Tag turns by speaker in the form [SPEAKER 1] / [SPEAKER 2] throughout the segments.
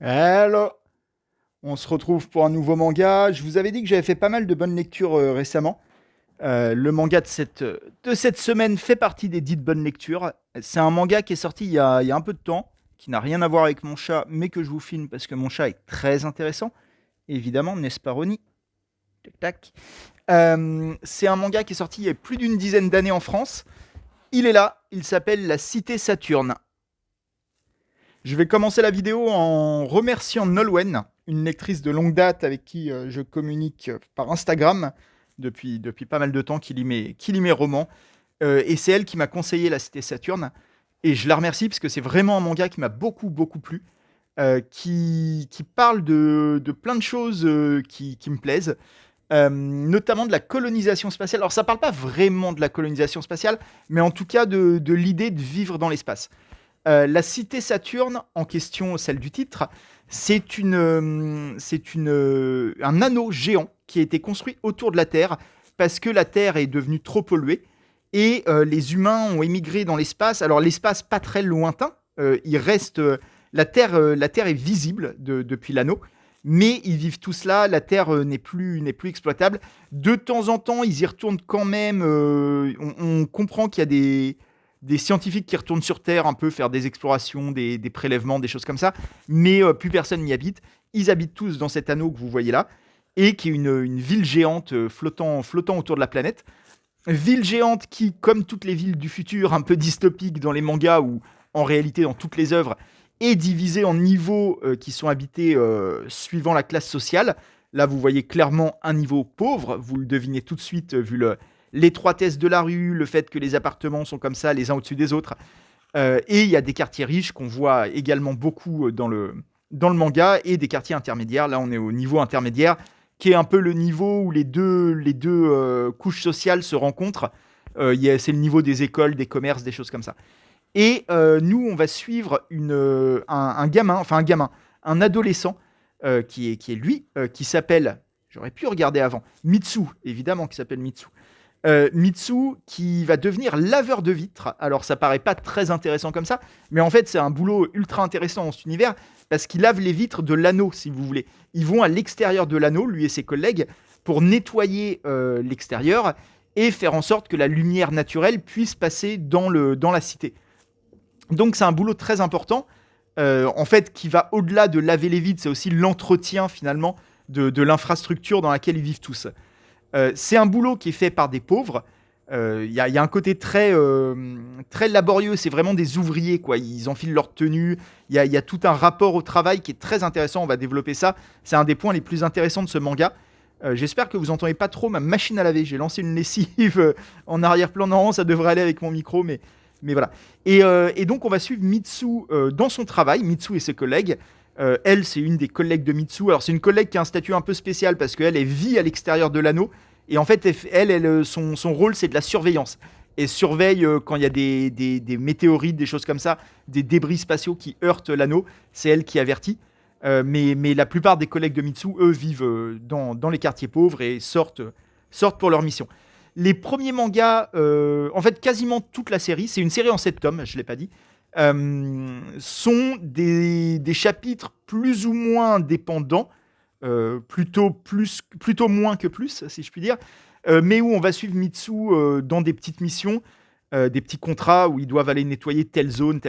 [SPEAKER 1] Hello, on se retrouve pour un nouveau manga. Je vous avais dit que j'avais fait pas mal de bonnes lectures récemment. Le manga de cette semaine fait partie des dites bonnes lectures. C'est un manga qui est sorti il y a un peu de temps, qui n'a rien à voir avec mon chat, mais que je vous filme parce que mon chat est très intéressant. Évidemment, n'est-ce pas Ronnie? Tac, tac. C'est un manga qui est sorti il y a plus d'une dizaine d'années en France. Il est là, il s'appelle La Cité Saturne. Je vais commencer la vidéo en remerciant Nolwenn, une lectrice de longue date avec qui je communique par Instagram depuis pas mal de temps, qui lit mes romans. Et c'est elle qui m'a conseillé La Cité Saturne. Et je la remercie parce que c'est vraiment un manga qui m'a beaucoup, beaucoup plu, qui parle de plein de choses qui me plaisent, notamment de la colonisation spatiale. Alors ça parle pas vraiment de la colonisation spatiale, mais en tout cas de l'idée de vivre dans l'espace. La cité Saturne, en question, celle du titre, c'est un anneau géant qui a été construit autour de la Terre parce que la Terre est devenue trop polluée et les humains ont émigré dans l'espace. Alors l'espace pas très lointain, il reste la Terre est visible depuis l'anneau, mais ils vivent tous là. La Terre n'est plus exploitable. De temps en temps, ils y retournent quand même. On comprend qu'il y a des scientifiques qui retournent sur Terre un peu faire des explorations, des prélèvements, des choses comme ça, mais plus personne n'y habite. Ils habitent tous dans cet anneau que vous voyez là, et qui est une ville géante flottant autour de la planète. Ville géante qui, comme toutes les villes du futur, un peu dystopiques dans les mangas ou en réalité dans toutes les œuvres, est divisée en niveaux qui sont habités suivant la classe sociale. Là, vous voyez clairement un niveau pauvre, vous le devinez tout de suite vu l'étroitesse de la rue, le fait que les appartements sont comme ça, les uns au-dessus des autres. Et il y a des quartiers riches qu'on voit également beaucoup dans le manga et des quartiers intermédiaires. Là, on est au niveau intermédiaire, qui est un peu le niveau où les deux couches sociales se rencontrent. C'est le niveau des écoles, des commerces, des choses comme ça. Et nous, on va suivre un adolescent qui est lui, qui s'appelle, j'aurais pu regarder avant, Mitsu, évidemment, qui s'appelle Mitsu. Mitsu qui va devenir laveur de vitres. Alors ça paraît pas très intéressant comme ça, mais en fait c'est un boulot ultra intéressant dans cet univers parce qu'il lave les vitres de l'anneau, si vous voulez. Ils vont à l'extérieur de l'anneau, lui et ses collègues, pour nettoyer l'extérieur et faire en sorte que la lumière naturelle puisse passer dans la cité. Donc c'est un boulot très important, en fait, qui va au-delà de laver les vitres, c'est aussi l'entretien finalement de l'infrastructure dans laquelle ils vivent tous. C'est un boulot qui est fait par des pauvres. Il y a un côté très laborieux. C'est vraiment des ouvriers, quoi. Ils enfilent leur tenue. Il y a tout un rapport au travail qui est très intéressant. On va développer ça. C'est un des points les plus intéressants de ce manga. J'espère que vous entendez pas trop ma machine à laver. J'ai lancé une lessive en arrière-plan. Non, ça devrait aller avec mon micro, mais voilà. Et donc, on va suivre Mitsu dans son travail, Mitsu et ses collègues. Elle, c'est une des collègues de Mitsu. Alors, c'est une collègue qui a un statut un peu spécial parce qu'elle vit à l'extérieur de l'anneau. Et en fait, son rôle, c'est de la surveillance. Elle surveille quand il y a des météorites, des choses comme ça, des débris spatiaux qui heurtent l'anneau. C'est elle qui avertit. Mais la plupart des collègues de Mitsu, eux, vivent dans les quartiers pauvres et sortent pour leur mission. Les premiers mangas, en fait, quasiment toute la série, c'est une série en 7 tomes, je ne l'ai pas dit, sont des chapitres plus ou moins indépendants, plutôt moins que plus, si je puis dire, mais où on va suivre Mitsu dans des petites missions, des petits contrats où ils doivent aller nettoyer telle zone,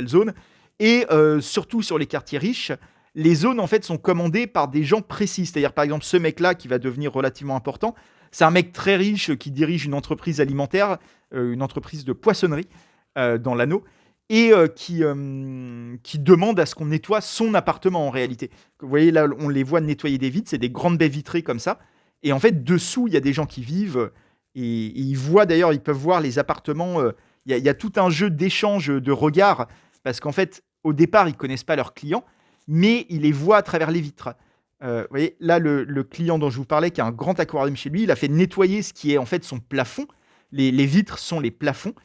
[SPEAKER 1] et surtout sur les quartiers riches, les zones en fait sont commandées par des gens précis. C'est-à-dire par exemple ce mec-là qui va devenir relativement important, c'est un mec très riche qui dirige une entreprise alimentaire, une entreprise de poissonnerie dans l'anneau, et qui demande à ce qu'on nettoie son appartement en réalité. Vous voyez là, on les voit nettoyer des vitres, c'est des grandes baies vitrées comme ça. Et en fait, dessous, il y a des gens qui vivent et ils voient d'ailleurs, ils peuvent voir les appartements. Il y a tout un jeu d'échange de regards parce qu'en fait, au départ, ils connaissent pas leurs clients, mais ils les voient à travers les vitres. Vous voyez, là, le client dont je vous parlais, qui a un grand aquarium chez lui, il a fait nettoyer ce qui est en fait son plafond. Les vitres sont les plafonds.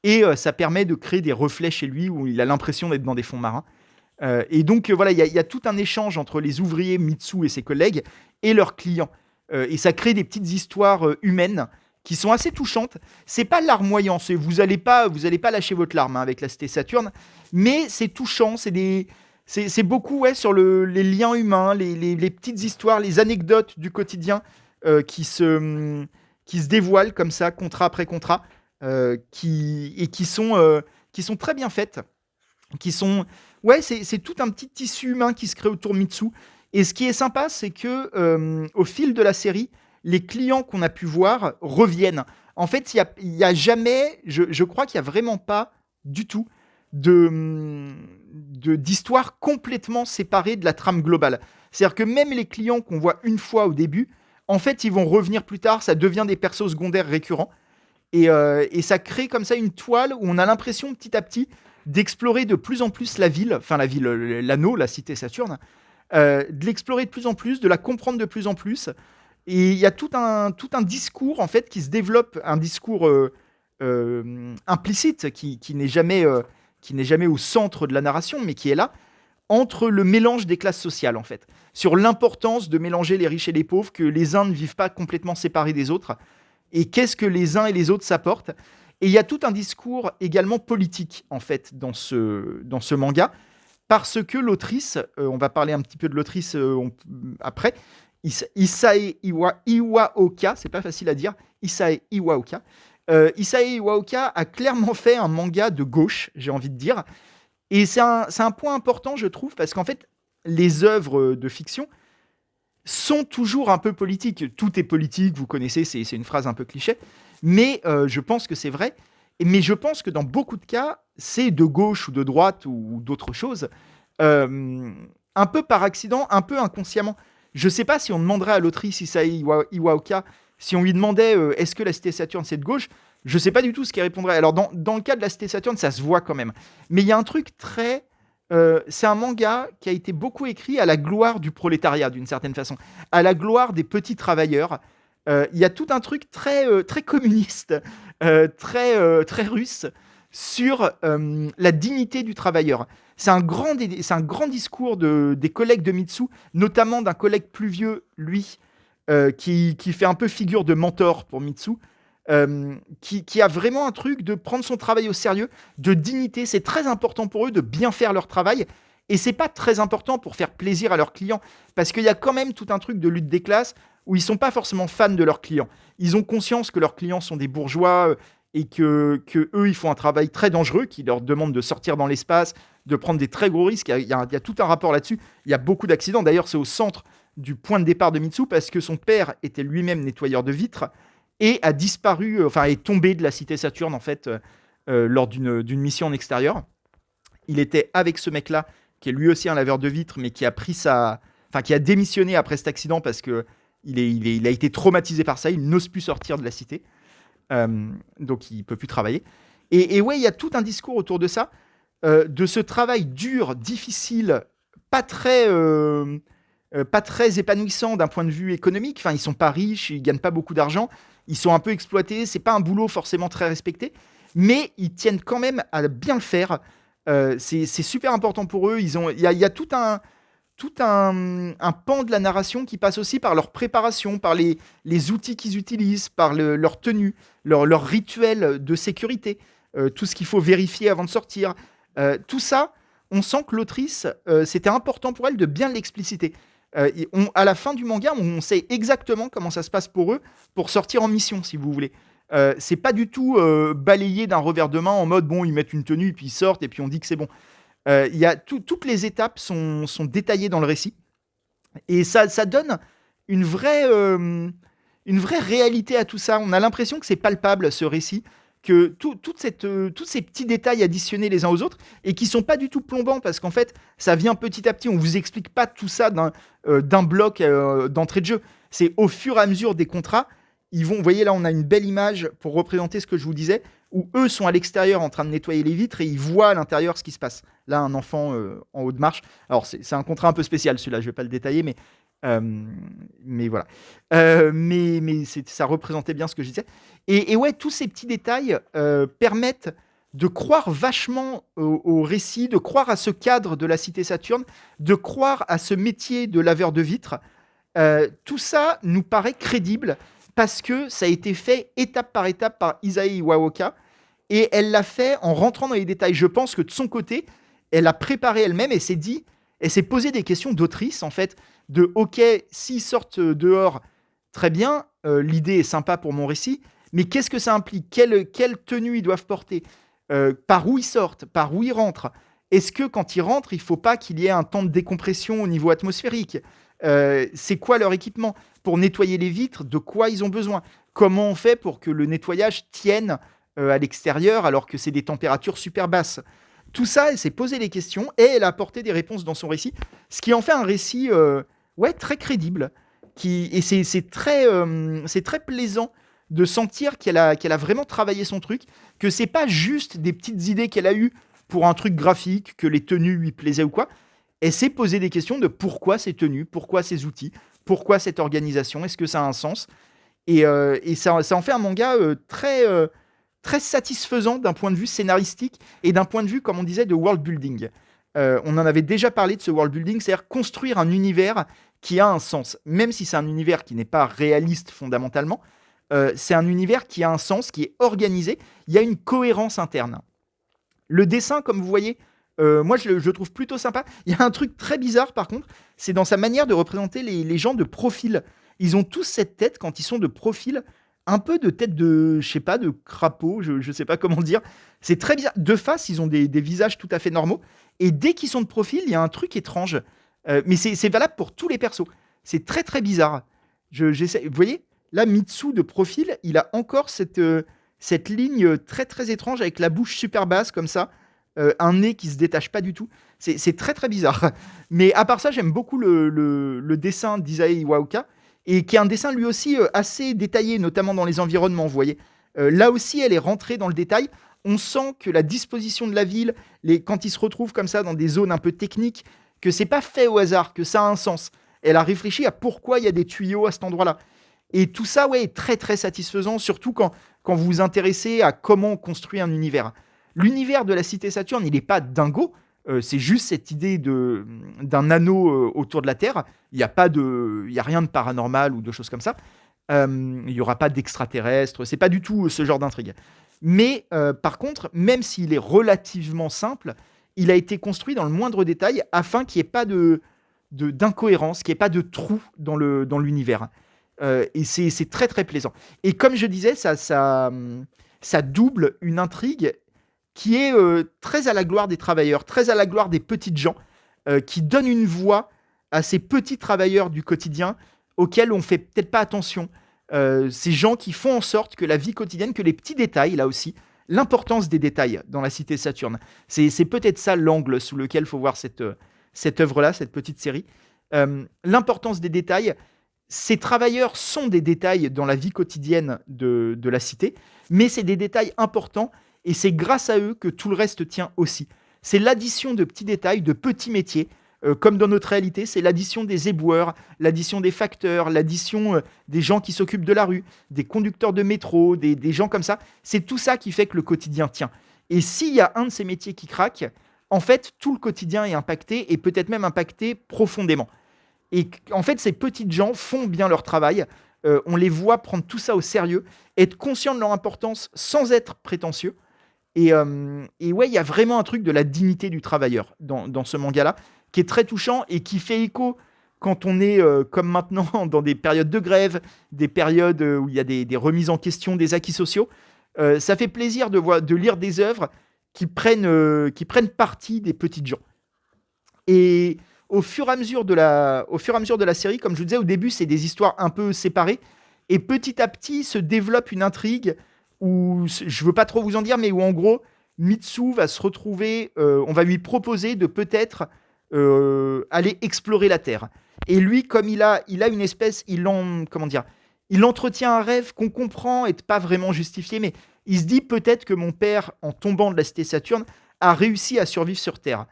[SPEAKER 1] Et ça permet de créer des reflets chez lui où il a l'impression d'être dans des fonds marins. Et donc, voilà, il y a tout un échange entre les ouvriers Mitsu et ses collègues et leurs clients. Et ça crée des petites histoires humaines qui sont assez touchantes. C'est pas larmoyant, vous allez pas lâcher votre larme hein, avec la Cité Saturne, mais c'est touchant. C'est beaucoup sur les liens humains, les petites histoires, les anecdotes du quotidien euh, qui, se, qui se dévoilent comme ça, contrat après contrat, et qui sont très bien faites. Qui sont... Ouais, c'est tout un petit tissu humain qui se crée autour de Mitsu. Et ce qui est sympa, c'est que au fil de la série, les clients qu'on a pu voir reviennent. En fait, il y a jamais, je crois qu'il n'y a vraiment pas du tout d'histoire complètement séparée de la trame globale. C'est-à-dire que même les clients qu'on voit une fois au début, en fait, ils vont revenir plus tard, ça devient des persos secondaires récurrents. Et ça crée comme ça une toile où on a l'impression petit à petit d'explorer de plus en plus la ville, enfin la ville, l'anneau, la cité Saturne, de l'explorer de plus en plus, de la comprendre de plus en plus. Et il y a tout un discours en fait qui se développe, un discours implicite qui n'est jamais au centre de la narration, mais qui est là entre le mélange des classes sociales en fait, sur l'importance de mélanger les riches et les pauvres, que les uns ne vivent pas complètement séparés des autres, et qu'est-ce que les uns et les autres s'apportent. Et il y a tout un discours également politique en fait dans ce manga, parce que l'autrice, on va parler un petit peu de l'autrice après, Iwaoka, c'est pas facile à dire, Isae Iwaoka. Isae Iwaoka a clairement fait un manga de gauche, j'ai envie de dire. Et c'est un point important, je trouve, parce qu'en fait, les œuvres de fiction sont toujours un peu politiques. Tout est politique, vous connaissez, c'est une phrase un peu cliché, mais je pense que c'est vrai. Mais je pense que dans beaucoup de cas, c'est de gauche ou de droite ou d'autres choses, euh, un peu par accident, un peu inconsciemment. Je ne sais pas si on demanderait à l'autrice Iwaoka, si on lui demandait est-ce que la cité Saturne c'est de gauche, je ne sais pas du tout ce qu'elle répondrait. Alors dans le cas de la cité Saturne, ça se voit quand même. Mais il y a un truc très... c'est un manga qui a été beaucoup écrit à la gloire du prolétariat d'une certaine façon, à la gloire des petits travailleurs. Il y a tout un truc très communiste, très russe sur la dignité du travailleur. C'est un grand discours des collègues de Mitsu, notamment d'un collègue plus vieux, lui, qui fait un peu figure de mentor pour Mitsu, qui a vraiment un truc de prendre son travail au sérieux, de dignité. C'est très important pour eux de bien faire leur travail. Et c'est pas très important pour faire plaisir à leurs clients, parce qu'il y a quand même tout un truc de lutte des classes où ils sont pas forcément fans de leurs clients. Ils ont conscience que leurs clients sont des bourgeois et que eux, ils font un travail très dangereux qui leur demande de sortir dans l'espace, de prendre des très gros risques. Il y a tout un rapport là-dessus. Il y a beaucoup d'accidents. D'ailleurs, c'est au centre du point de départ de Mitsu parce que son père était lui-même nettoyeur de vitres et a disparu, enfin, est tombé de la cité Saturne en fait lors d'une mission en extérieur. Il était avec ce mec-là qui est lui aussi un laveur de vitres, mais qui a qui a démissionné après cet accident parce que il a été traumatisé par ça. Il n'ose plus sortir de la cité, donc il peut plus travailler. Et ouais, il y a tout un discours autour de ça, de ce travail dur, difficile, pas très pas très épanouissant d'un point de vue économique. Enfin, ils sont pas riches, ils gagnent pas beaucoup d'argent, ils sont un peu exploités. C'est pas un boulot forcément très respecté, mais ils tiennent quand même à bien le faire. C'est super important pour eux. Il y a tout un pan de la narration qui passe aussi par leur préparation, par les outils qu'ils utilisent, par leur tenue, leur rituel de sécurité, tout ce qu'il faut vérifier avant de sortir. Tout ça, on sent que l'autrice, c'était important pour elle de bien l'expliciter. À la fin du manga, on sait exactement comment ça se passe pour eux pour sortir en mission, si vous voulez. C'est pas du tout balayé d'un revers de main en mode bon, ils mettent une tenue et puis ils sortent et puis on dit que c'est bon. Toutes les étapes sont détaillées dans le récit et ça donne une vraie, euh, une vraie réalité à tout ça. On a l'impression que c'est palpable ce récit, que tous ces petits détails additionnés les uns aux autres et qui sont pas du tout plombants parce qu'en fait ça vient petit à petit. On vous explique pas tout ça d'un bloc d'entrée de jeu. C'est au fur et à mesure des contrats. Vous voyez là, on a une belle image pour représenter ce que je vous disais, où eux sont à l'extérieur en train de nettoyer les vitres et ils voient à l'intérieur ce qui se passe. Là, un enfant en haut de marche. Alors, c'est un contrat un peu spécial, celui-là, je ne vais pas le détailler, mais voilà. Ça représentait bien ce que je disais. Et ouais, tous ces petits détails permettent de croire vachement au récit, de croire à ce cadre de la cité Saturne, de croire à ce métier de laveur de vitres. Tout ça nous paraît crédible parce que ça a été fait étape par étape par Isae Iwaoka et elle l'a fait en rentrant dans les détails. Je pense que de son côté, elle a préparé elle-même et s'est dit Elle s'est posé des questions d'autrice, en fait, de OK, s'ils sortent dehors, très bien, l'idée est sympa pour mon récit, mais qu'est-ce que ça implique? Quelle tenue ils doivent porter? Par où ils sortent? Par où ils rentrent? Est-ce que quand ils rentrent, il ne faut pas qu'il y ait un temps de décompression au niveau atmosphérique? C'est quoi leur équipement? Pour nettoyer les vitres, de quoi ils ont besoin? Comment on fait pour que le nettoyage tienne à l'extérieur alors que c'est des températures super basses? Tout ça, elle s'est posé les questions et elle a apporté des réponses dans son récit, ce qui en fait un récit ouais, très crédible. Et c'est très plaisant de sentir qu'elle a vraiment travaillé son truc, que c'est pas juste des petites idées qu'elle a eues pour un truc graphique, que les tenues lui plaisaient ou quoi. Elle s'est posé des questions de pourquoi ces tenues, pourquoi ces outils, pourquoi cette organisation, est-ce que ça a un sens? Et ça en fait un manga très satisfaisant d'un point de vue scénaristique et d'un point de vue, comme on disait, de world building. On en avait déjà parlé de ce world building, c'est-à-dire construire un univers qui a un sens. Même si c'est un univers qui n'est pas réaliste fondamentalement, c'est un univers qui a un sens, qui est organisé, il y a une cohérence interne. Le dessin, comme vous voyez, moi je le trouve plutôt sympa. Il y a un truc très bizarre par contre, c'est dans sa manière de représenter les gens de profil. Ils ont tous cette tête quand ils sont de profil, un peu de tête de, je sais pas, de crapaud, je sais pas comment dire. C'est très bizarre. De face, ils ont des visages tout à fait normaux. Et dès qu'ils sont de profil, il y a un truc étrange. Mais c'est valable pour tous les persos. C'est très très bizarre. Vous voyez, là, Mitsu de profil, il a encore cette ligne très très étrange avec la bouche super basse comme ça, un nez qui se détache pas du tout. C'est très très bizarre. Mais à part ça, j'aime beaucoup le dessin d'Isae Iwaoka, et qui est un dessin lui aussi assez détaillé, notamment dans les environnements, vous voyez. Là aussi, elle est rentrée dans le détail. On sent que la disposition de la ville, quand ils se retrouvent comme ça dans des zones un peu techniques, que c'est pas fait au hasard, que ça a un sens. Elle a réfléchi à pourquoi il y a des tuyaux à cet endroit-là. Et tout ça, ouais, est très très satisfaisant, surtout quand vous vous intéressez à comment on construit un univers. L'univers de la cité Saturne, il n'est pas dingo. C'est juste cette idée d'un anneau autour de la Terre. Il n'y a rien de paranormal ou de choses comme ça. Il n'y aura pas d'extraterrestres. C'est pas du tout ce genre d'intrigue. Mais par contre, même s'il est relativement simple, il a été construit dans le moindre détail afin qu'il n'y ait pas d'incohérence, qu'il n'y ait pas de trou dans l'univers. Et c'est très très plaisant. Et comme je disais, ça double une intrigue qui est très à la gloire des travailleurs, très à la gloire des petites gens, qui donne une voix à ces petits travailleurs du quotidien auxquels on ne fait peut-être pas attention. Ces gens qui font en sorte que la vie quotidienne, que les petits détails, là aussi, l'importance des détails dans la cité Saturne, c'est peut-être ça l'angle sous lequel il faut voir cette œuvre-là, cette petite série. L'importance des détails, ces travailleurs sont des détails dans la vie quotidienne de la cité, mais c'est des détails importants et c'est grâce à eux que tout le reste tient aussi. C'est l'addition de petits détails, de petits métiers, comme dans notre réalité, c'est l'addition des éboueurs, l'addition des facteurs, l'addition des gens qui s'occupent de la rue, des conducteurs de métro, des gens comme ça. C'est tout ça qui fait que le quotidien tient. Et s'il y a un de ces métiers qui craque, en fait, tout le quotidien est impacté et peut-être même impacté profondément. Et en fait, ces petites gens font bien leur travail. On les voit prendre tout ça au sérieux, être conscients de leur importance sans être prétentieux. Et ouais, il y a vraiment un truc de la dignité du travailleur dans ce manga-là, qui est très touchant et qui fait écho quand on est, comme maintenant, dans des périodes de grève, des périodes où il y a des remises en question des acquis sociaux. Ça fait plaisir de lire des œuvres qui prennent parti des petites gens. Et au fur et à mesure de la série, comme je vous disais, au début, c'est des histoires un peu séparées. Et petit à petit, se développe une intrigue où, je ne veux pas trop vous en dire, mais où en gros, Mitsu va se retrouver, on va lui proposer de peut-être aller explorer la Terre. Et lui, comme il a une espèce, comment dire, il entretient un rêve qu'on comprend et pas vraiment justifié, mais il se dit peut-être que mon père, en tombant de la cité Saturne, a réussi à survivre sur Terre.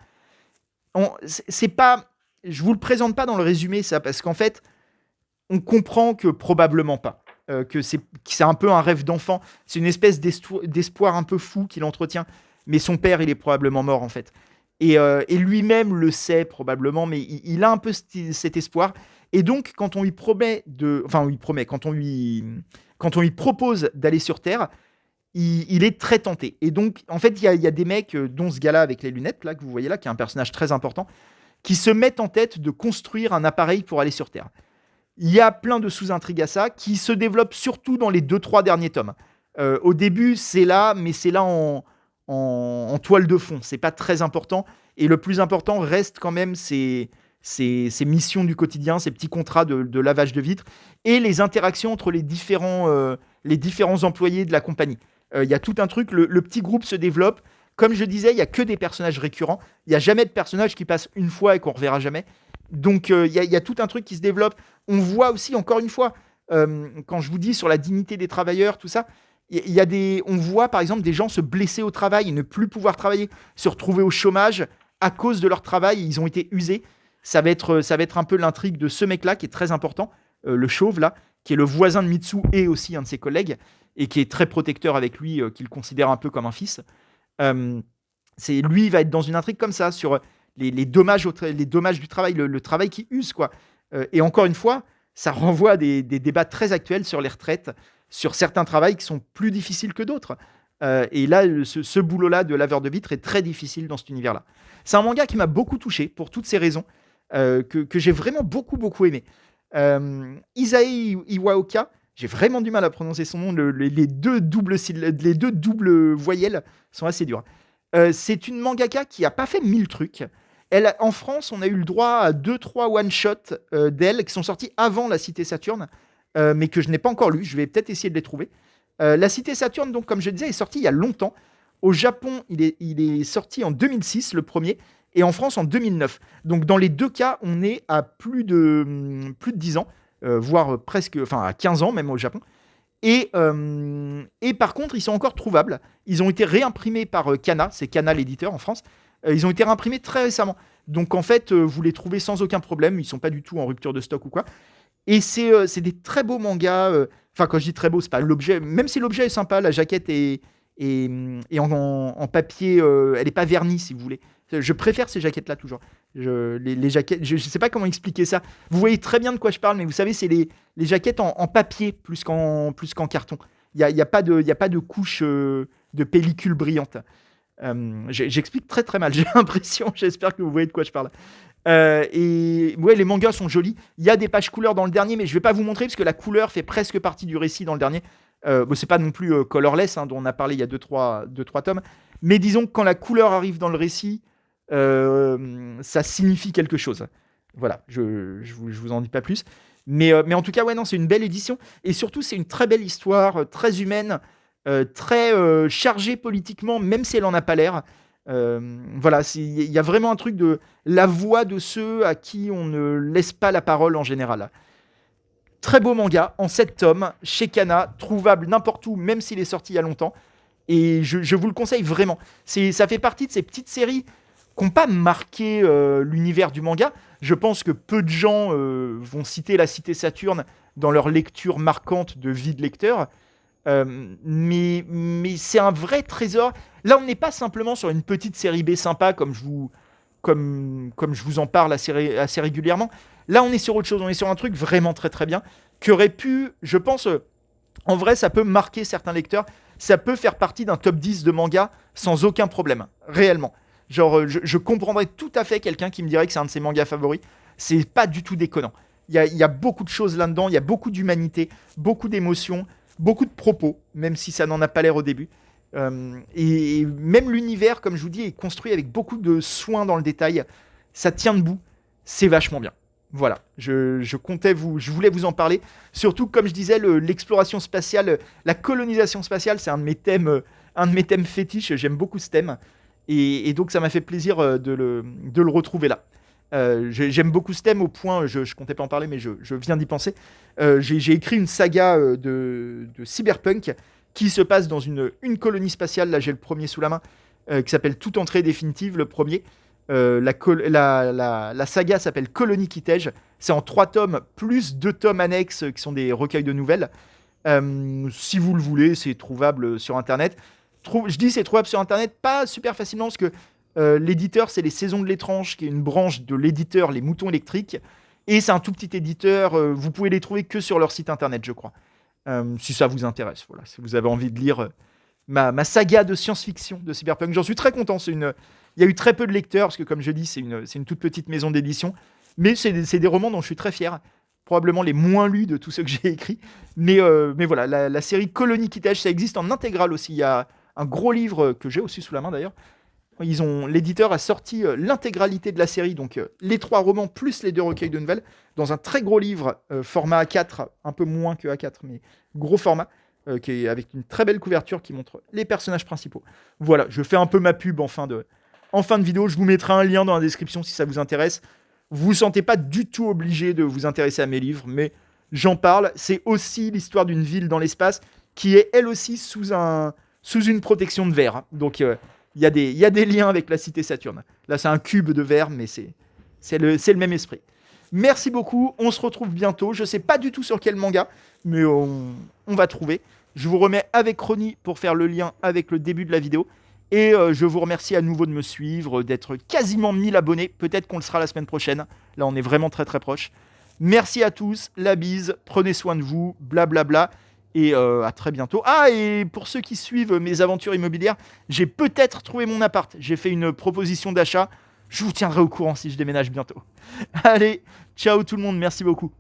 [SPEAKER 1] C'est pas, je vous le présente pas dans le résumé ça, parce qu'en fait, on comprend que probablement pas. Que c'est un peu un rêve d'enfant. C'est une espèce d'espoir un peu fou qu'il entretient. Mais son père, il est probablement mort, en fait. Et lui-même le sait probablement, mais il a un peu cet espoir. Et donc, quand on lui promet quand on lui propose d'aller sur Terre, il est très tenté. Et donc, en fait, il y a des mecs, dont ce gars-là avec les lunettes, là, que vous voyez là, qui est un personnage très important, qui se mettent en tête de construire un appareil pour aller sur Terre. Il y a plein de sous-intrigues à ça qui se développent surtout dans les 2-3 derniers tomes. Au début, c'est là, mais c'est là en toile de fond. C'est pas très important. Et le plus important reste quand même ces missions du quotidien, ces petits contrats de lavage de vitres et les interactions entre les différents employés de la compagnie. Il y a tout un truc, le petit groupe se développe. Comme je disais, il n'y a que des personnages récurrents. Il n'y a jamais de personnages qui passent une fois et qu'on ne reverra jamais. Donc, il y a tout un truc qui se développe. On voit aussi, encore une fois, quand je vous dis sur la dignité des travailleurs, tout ça, on voit par exemple des gens se blesser au travail et ne plus pouvoir travailler, se retrouver au chômage à cause de leur travail. Ils ont été usés. Ça va être un peu l'intrigue de ce mec-là qui est très important, le chauve là, qui est le voisin de Mitsu et aussi un de ses collègues, et qui est très protecteur avec lui, qu'il considère un peu comme un fils. Lui, il va être dans une intrigue comme ça, sur les dommages du travail, le travail qui use, quoi. Et encore une fois, ça renvoie à des débats très actuels sur les retraites, sur certains travails qui sont plus difficiles que d'autres. Et là, ce boulot-là de laveur de vitres est très difficile dans cet univers-là. C'est un manga qui m'a beaucoup touché pour toutes ces raisons, que j'ai vraiment beaucoup, beaucoup aimé. Isae Iwaoka, j'ai vraiment du mal à prononcer son nom, les deux doubles voyelles sont assez dures. C'est une mangaka qui n'a pas fait 1000 trucs. En France, on a eu le droit à 2-3 one-shots d'elle qui sont sortis avant La Cité Saturne, mais que je n'ai pas encore lu. Je vais peut-être essayer de les trouver. La Cité Saturne, donc, comme je disais, est sortie il y a longtemps. Au Japon, il est sorti en 2006, le premier, et en France en 2009. Donc, dans les deux cas, on est à plus de 10 ans, voire presque, enfin à 15 ans même au Japon. Et par contre, ils sont encore trouvables. Ils ont été réimprimés par Kana, c'est Kana l'éditeur en France. Ils ont été réimprimés très récemment. Donc en fait, vous les trouvez sans aucun problème. Ils ne sont pas du tout en rupture de stock ou quoi. Et c'est des très beaux mangas. Enfin, quand je dis très beau, c'est pas l'objet. Même si l'objet est sympa, la jaquette est en papier. Elle n'est pas vernie, si vous voulez. Je préfère ces jaquettes-là toujours. Les jaquettes, je ne sais pas comment expliquer ça. Vous voyez très bien de quoi je parle, mais vous savez, c'est les jaquettes en papier plus qu'en carton. Il y a pas de couche de pellicule brillante. J'explique très très mal, j'ai l'impression. J'espère que vous voyez de quoi je parle. Et ouais, les mangas sont jolis. Il y a des pages couleurs dans le dernier, mais je vais pas vous montrer parce que la couleur fait presque partie du récit dans le dernier. Bon, c'est pas non plus colorless, hein, dont on a parlé il y a 2-3 tomes. Mais disons que quand la couleur arrive dans le récit, ça signifie quelque chose. Voilà, je vous en dis pas plus. Mais en tout cas, ouais, non, c'est une belle édition. Et surtout, c'est une très belle histoire, très humaine, très chargée politiquement, même si elle en a pas l'air. Voilà, il y a vraiment un truc de la voix de ceux à qui on ne laisse pas la parole en général. Très beau manga, en 7 tomes, chez Kana, trouvable n'importe où, même s'il est sorti il y a longtemps. Et je vous le conseille vraiment. Ça fait partie de ces petites séries qui n'ont pas marqué l'univers du manga. Je pense que peu de gens vont citer La Cité Saturne dans leur lecture marquante de vie de lecteur. Mais c'est un vrai trésor. Là, on n'est pas simplement sur une petite série B sympa comme je vous en parle assez régulièrement. Là, on est sur autre chose. On est sur un truc vraiment très très bien qui aurait pu, je pense, en vrai, ça peut marquer certains lecteurs. Ça peut faire partie d'un top 10 de manga sans aucun problème, réellement. Genre, je comprendrais tout à fait quelqu'un qui me dirait que c'est un de ses mangas favoris. C'est pas du tout déconnant. Il y a beaucoup de choses là-dedans, il y a beaucoup d'humanité, beaucoup d'émotions, beaucoup de propos, même si ça n'en a pas l'air au début. Et même l'univers, comme je vous dis, est construit avec beaucoup de soin dans le détail. Ça tient debout, c'est vachement bien. Voilà, je voulais vous en parler. Surtout, comme je disais, l'exploration spatiale, la colonisation spatiale, c'est un de mes thèmes fétiches. J'aime beaucoup ce thème. Et donc, ça m'a fait plaisir de le retrouver là. J'aime beaucoup ce thème au point, je comptais pas en parler, mais je viens d'y penser. J'ai écrit une saga de cyberpunk qui se passe dans une colonie spatiale. Là, j'ai le premier sous la main, qui s'appelle Toute entrée définitive, le premier. La saga s'appelle Colonie Kitej. C'est en 3 tomes, plus 2 tomes annexes qui sont des recueils de nouvelles. Si vous le voulez, c'est trouvable sur Internet. Je dis c'est trouvable sur Internet, pas super facilement, parce que l'éditeur, c'est les Saisons de l'étrange, qui est une branche de l'éditeur Les Moutons Électriques. Et c'est un tout petit éditeur. Vous pouvez les trouver que sur leur site Internet, je crois. Si ça vous intéresse, voilà, si vous avez envie de lire ma saga de science-fiction de Cyberpunk. J'en suis très content. Il y a eu très peu de lecteurs, parce que comme je dis, c'est une toute petite maison d'édition. Mais c'est des romans dont je suis très fier. Probablement les moins lus de tous ceux que j'ai écrits. Mais voilà, la série Colony Kittage, ça existe en intégrale aussi. Il y a un gros livre que j'ai aussi sous la main d'ailleurs. L'éditeur a sorti l'intégralité de la série, donc les 3 romans plus les 2 recueils de nouvelles, dans un très gros livre, format A4, un peu moins que A4, mais gros format, qui est avec une très belle couverture qui montre les personnages principaux. Voilà, je fais un peu ma pub en fin de vidéo. Je vous mettrai un lien dans la description si ça vous intéresse. Vous ne vous sentez pas du tout obligé de vous intéresser à mes livres, mais j'en parle. C'est aussi l'histoire d'une ville dans l'espace qui est elle aussi sous une protection de verre. Donc il y a des liens avec la cité Saturne. Là, c'est un cube de verre, mais c'est le même esprit. Merci beaucoup. On se retrouve bientôt. Je ne sais pas du tout sur quel manga, mais on va trouver. Je vous remets avec Ronnie pour faire le lien avec le début de la vidéo. Et je vous remercie à nouveau de me suivre, d'être quasiment 1000 abonnés. Peut-être qu'on le sera la semaine prochaine. Là, on est vraiment très très proche. Merci à tous. La bise. Prenez soin de vous. Blablabla. Et à très bientôt. Ah, et pour ceux qui suivent mes aventures immobilières, j'ai peut-être trouvé mon appart. J'ai fait une proposition d'achat. Je vous tiendrai au courant si je déménage bientôt. Allez, ciao tout le monde. Merci beaucoup.